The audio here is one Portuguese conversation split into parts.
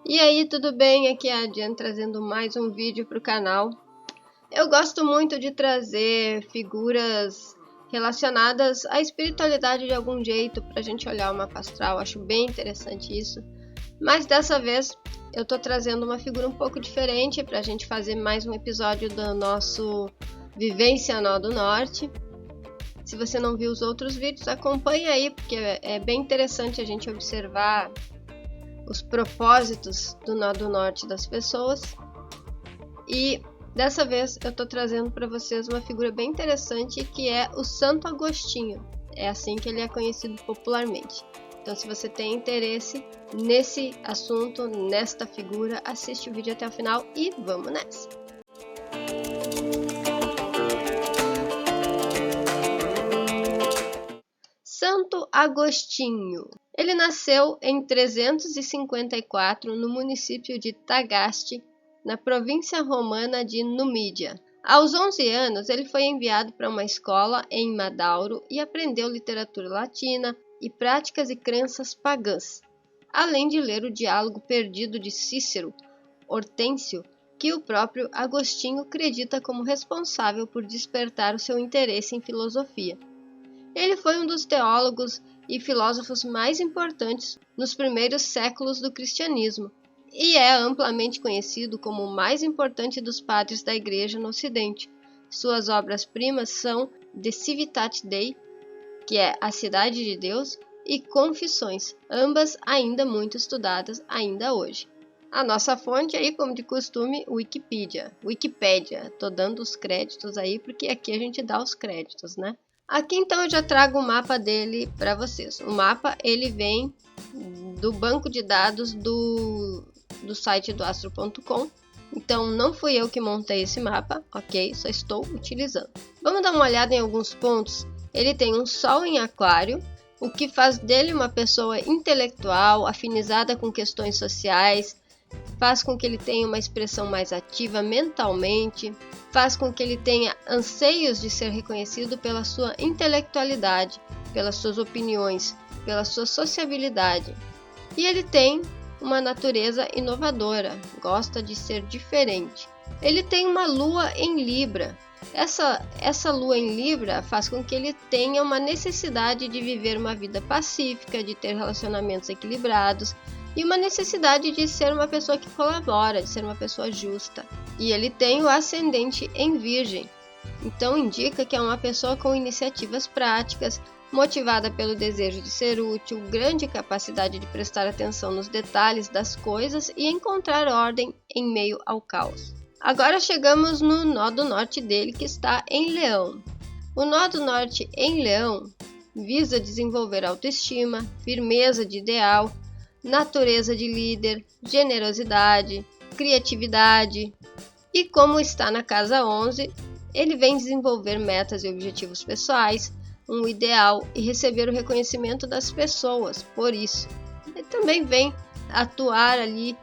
E aí, tudo bem? Aqui é a Diane trazendo mais um vídeo para o canal. Eu gosto muito de trazer figuras relacionadas à espiritualidade de algum jeito para a gente olhar o mapa astral. Acho bem interessante isso. Mas dessa vez eu tô trazendo uma figura um pouco diferente para a gente fazer mais um episódio do nosso Vivência Nó do Norte. Se você não viu os outros vídeos, acompanhe aí, porque é bem interessante a gente observar os propósitos do Nó do Norte das pessoas. E dessa vez eu estou trazendo para vocês uma figura bem interessante que é o Santo Agostinho. É assim que ele é conhecido popularmente. Então, se você tem interesse nesse assunto, nesta figura, assiste o vídeo até o final e vamos nessa! Santo Agostinho. Ele nasceu em 354 no município de Tagaste, na província romana de Numídia. Aos 11 anos, ele foi enviado para uma escola em Madauro e aprendeu literatura latina e práticas e crenças pagãs, além de ler o Diálogo Perdido de Cícero, Hortêncio, que o próprio Agostinho acredita como responsável por despertar o seu interesse em filosofia. Ele foi um dos teólogos e filósofos mais importantes nos primeiros séculos do cristianismo e é amplamente conhecido como o mais importante dos padres da Igreja no Ocidente. Suas obras-primas são De Civitate Dei, que é A Cidade de Deus, e Confissões, ambas ainda muito estudadas ainda hoje. A nossa fonte aí, como de costume, Wikipédia. Tô dando os créditos aí porque aqui a gente dá os créditos, né? Aqui então eu já trago o mapa dele para vocês. O mapa ele vem do banco de dados do site do astro.com. Então não fui eu que montei esse mapa, ok? Só estou utilizando. Vamos dar uma olhada em alguns pontos. Ele tem um Sol em Aquário, o que faz dele uma pessoa intelectual, afinizada com questões sociais, faz com que ele tenha uma expressão mais ativa mentalmente, faz com que ele tenha anseios de ser reconhecido pela sua intelectualidade, pelas suas opiniões, pela sua sociabilidade. E ele tem uma natureza inovadora, gosta de ser diferente. Ele tem uma lua em Libra. Essa lua em Libra faz com que ele tenha uma necessidade de viver uma vida pacífica, de ter relacionamentos equilibrados, e uma necessidade de ser uma pessoa que colabora, de ser uma pessoa justa. E ele tem o ascendente em Virgem, então indica que é uma pessoa com iniciativas práticas, motivada pelo desejo de ser útil, grande capacidade de prestar atenção nos detalhes das coisas e encontrar ordem em meio ao caos. Agora chegamos no Nó do Norte dele, que está em Leão. O Nó do Norte em Leão visa desenvolver autoestima, firmeza de ideal, natureza de líder, generosidade, criatividade. E como está na casa 11, ele vem desenvolver metas e objetivos pessoais, um ideal e receber o reconhecimento das pessoas por isso. Ele também vem atuar ali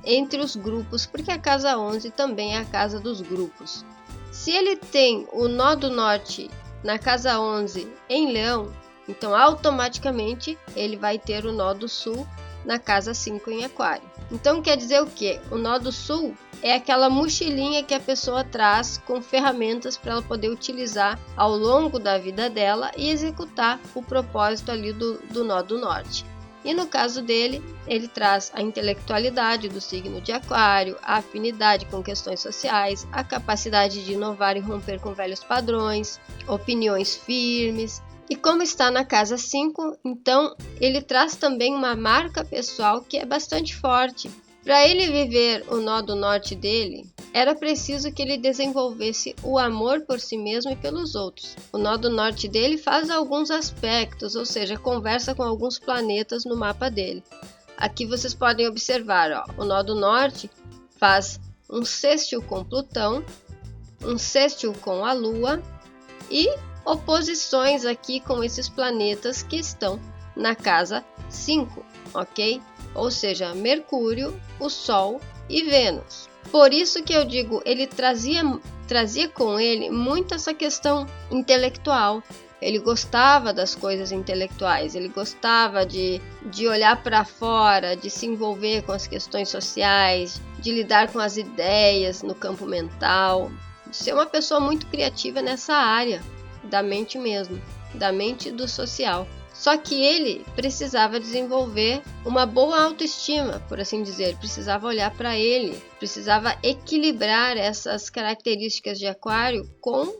entre os grupos, porque a casa 11 também é a casa dos grupos. Se ele tem o Nó do Norte na casa 11 em Leão, então automaticamente ele vai ter o Nó do Sul na casa 5 em Aquário. Então quer dizer o quê? O Nó do Sul é aquela mochilinha que a pessoa traz com ferramentas para ela poder utilizar ao longo da vida dela e executar o propósito ali do Nó do Norte. E no caso dele, ele traz a intelectualidade do signo de Aquário, a afinidade com questões sociais, a capacidade de inovar e romper com velhos padrões, opiniões firmes. E como está na casa 5, então ele traz também uma marca pessoal que é bastante forte. Para ele viver o Nó do Norte dele, era preciso que ele desenvolvesse o amor por si mesmo e pelos outros. O Nó do Norte dele faz alguns aspectos, ou seja, conversa com alguns planetas no mapa dele. Aqui vocês podem observar, ó, o Nó do Norte faz um sextil com Plutão, um sextil com a Lua e oposições aqui com esses planetas que estão na casa 5, ok? Ou seja, Mercúrio, o Sol e Vênus. Por isso que eu digo, ele trazia com ele muito essa questão intelectual, Ele gostava das coisas intelectuais, ele gostava de olhar para fora, de se envolver com as questões sociais, de lidar com as ideias no campo mental, de ser uma pessoa muito criativa nessa área da mente mesmo, da mente do social. Só que ele precisava desenvolver uma boa autoestima, por assim dizer, precisava olhar para ele, precisava equilibrar essas características de Aquário com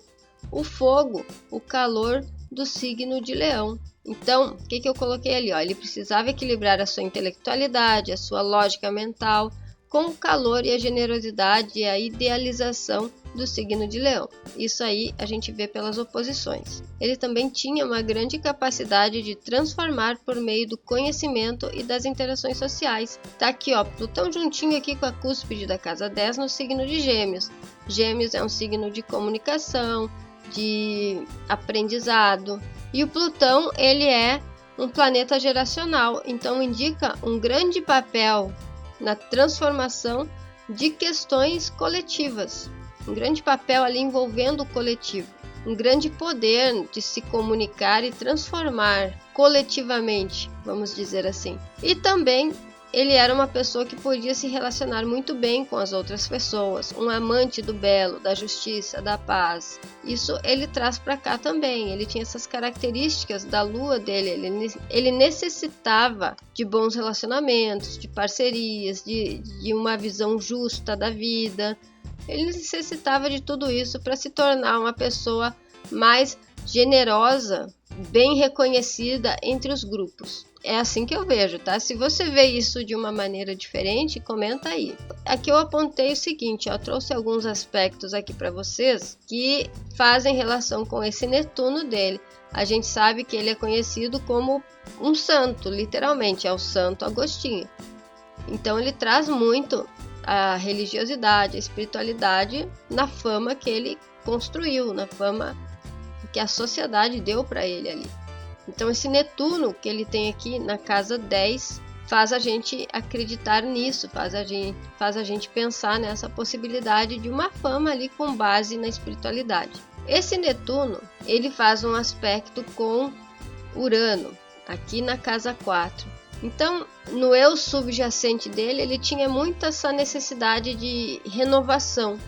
o fogo, o calor do signo de Leão. Então, o que eu coloquei ali? Ele precisava equilibrar a sua intelectualidade, a sua lógica mental, com o calor e a generosidade e a idealização do signo de Leão. Isso aí a gente vê pelas oposições. Ele também tinha uma grande capacidade de transformar por meio do conhecimento e das interações sociais. Tá aqui, Plutão juntinho aqui com a cúspide da casa 10 no signo de Gêmeos. Gêmeos é um signo de comunicação, de aprendizado, e o Plutão ele é um planeta geracional, então indica um grande papel na transformação de questões coletivas, um grande papel ali envolvendo o coletivo, um grande poder de se comunicar e transformar coletivamente, vamos dizer assim. E também ele era uma pessoa que podia se relacionar muito bem com as outras pessoas, um amante do belo, da justiça, da paz. Isso ele traz para cá também, ele tinha essas características da lua dele, ele necessitava de bons relacionamentos, de parcerias, de uma visão justa da vida. Ele necessitava de tudo isso para se tornar uma pessoa mais generosa, bem reconhecida entre os grupos. É assim que eu vejo, tá? Se você vê isso de uma maneira diferente, comenta aí. Aqui eu apontei o seguinte, eu trouxe alguns aspectos aqui para vocês que fazem relação com esse Netuno dele. A gente sabe que ele é conhecido como um santo, literalmente, é o Santo Agostinho. Então ele traz muito a religiosidade, a espiritualidade na fama que ele construiu, na fama que a sociedade deu para ele ali. Então esse Netuno que ele tem aqui na casa 10 faz a gente acreditar nisso, faz a gente pensar nessa possibilidade de uma fama ali com base na espiritualidade. Esse Netuno, ele faz um aspecto com Urano, aqui na casa 4. Então, no eu subjacente dele, ele tinha muito essa necessidade de renovação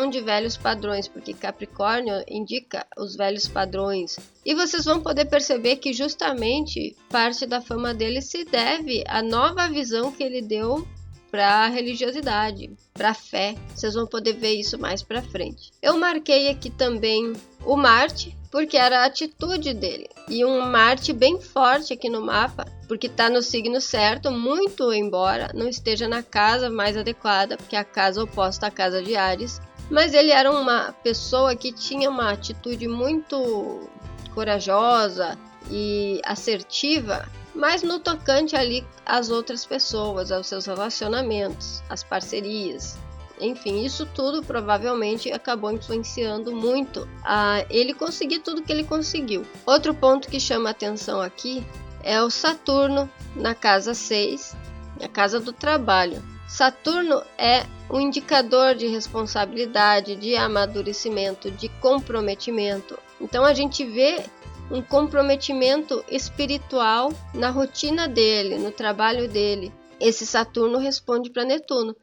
de velhos padrões, porque Capricórnio indica os velhos padrões. E vocês vão poder perceber que justamente parte da fama dele se deve à nova visão que ele deu para a religiosidade, para a fé. Vocês vão poder ver isso mais para frente. Eu marquei aqui também o Marte, porque era a atitude dele. E um Marte bem forte aqui no mapa, porque está no signo certo, muito embora não esteja na casa mais adequada, porque é a casa oposta à casa de Áries. Mas ele era uma pessoa que tinha uma atitude muito corajosa e assertiva, mas no tocante ali às outras pessoas, aos seus relacionamentos, às parcerias. Enfim, isso tudo provavelmente acabou influenciando muito a ele conseguir tudo que ele conseguiu. Outro ponto que chama atenção aqui é o Saturno na casa 6, a casa do trabalho. Saturno é um indicador de responsabilidade, de amadurecimento, de comprometimento. Então a gente vê um comprometimento espiritual na rotina dele, no trabalho dele. Esse Saturno responde para Netuno.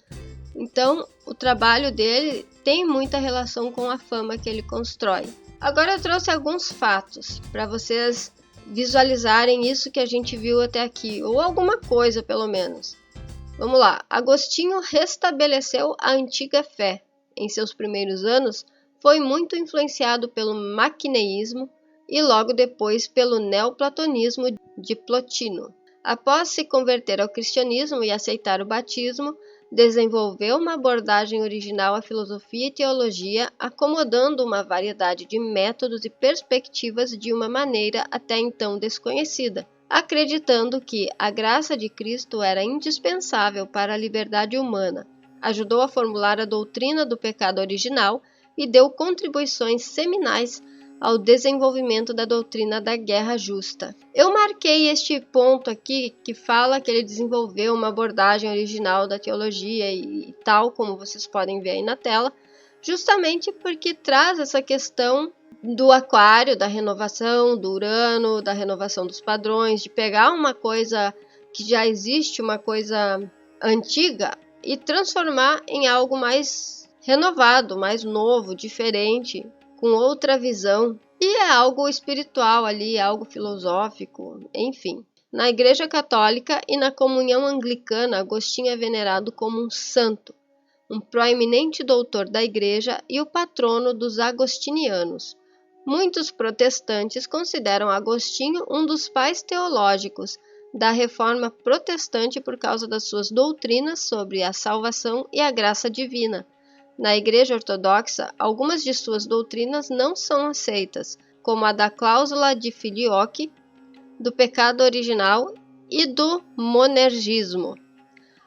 Então, o trabalho dele tem muita relação com a fama que ele constrói. Agora eu trouxe alguns fatos para vocês visualizarem isso que a gente viu até aqui, ou alguma coisa pelo menos. Vamos lá. Agostinho restabeleceu a antiga fé. Em seus primeiros anos, foi muito influenciado pelo maquineísmo e logo depois pelo neoplatonismo de Plotino. Após se converter ao cristianismo e aceitar o batismo, desenvolveu uma abordagem original à filosofia e teologia, acomodando uma variedade de métodos e perspectivas de uma maneira até então desconhecida, acreditando que a graça de Cristo era indispensável para a liberdade humana. Ajudou a formular a doutrina do pecado original e deu contribuições seminais ao desenvolvimento da doutrina da guerra justa. Eu marquei este ponto aqui que fala que ele desenvolveu uma abordagem original da teologia e tal, como vocês podem ver aí na tela, justamente porque traz essa questão do aquário, da renovação do Urano, da renovação dos padrões, de pegar uma coisa que já existe, uma coisa antiga, e transformar em algo mais renovado, mais novo, diferente, com outra visão. E é algo espiritual ali, algo filosófico, enfim. Na Igreja Católica e na comunhão anglicana, Agostinho é venerado como um santo, um proeminente doutor da Igreja e o patrono dos agostinianos. Muitos protestantes consideram Agostinho um dos pais teológicos da Reforma Protestante por causa das suas doutrinas sobre a salvação e a graça divina. Na Igreja Ortodoxa, algumas de suas doutrinas não são aceitas, como a da cláusula de filioque, do pecado original e do monergismo.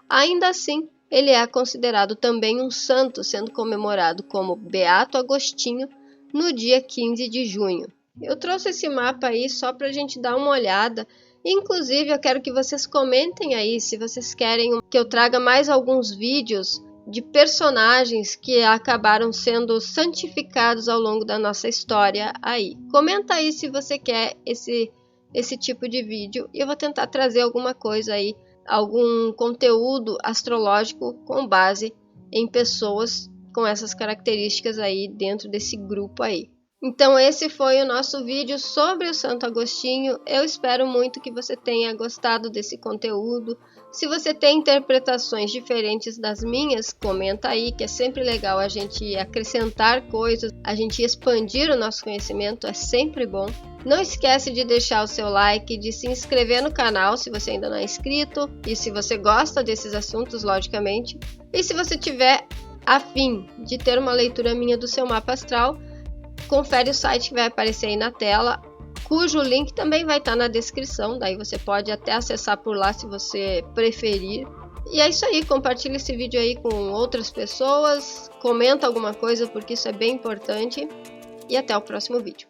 Ainda assim, ele é considerado também um santo, sendo comemorado como Beato Agostinho no dia 15 de junho. Eu trouxe esse mapa aí só para a gente dar uma olhada. Inclusive, eu quero que vocês comentem aí se vocês querem que eu traga mais alguns vídeos de personagens que acabaram sendo santificados ao longo da nossa história aí. Comenta aí se você quer esse tipo de vídeo e eu vou tentar trazer alguma coisa aí, algum conteúdo astrológico com base em pessoas com essas características aí dentro desse grupo aí. Então esse foi o nosso vídeo sobre o Santo Agostinho. Eu espero muito que você tenha gostado desse conteúdo. Se você tem interpretações diferentes das minhas, comenta aí, que é sempre legal a gente acrescentar coisas, a gente expandir o nosso conhecimento, é sempre bom. Não esquece de deixar o seu like, de se inscrever no canal se você ainda não é inscrito e se você gosta desses assuntos, logicamente. E se você tiver a fim de ter uma leitura minha do seu mapa astral, confere o site que vai aparecer aí na tela, cujo link também vai estar na descrição, daí você pode até acessar por lá se você preferir. E é isso aí, compartilha esse vídeo aí com outras pessoas, comenta alguma coisa porque isso é bem importante e até o próximo vídeo.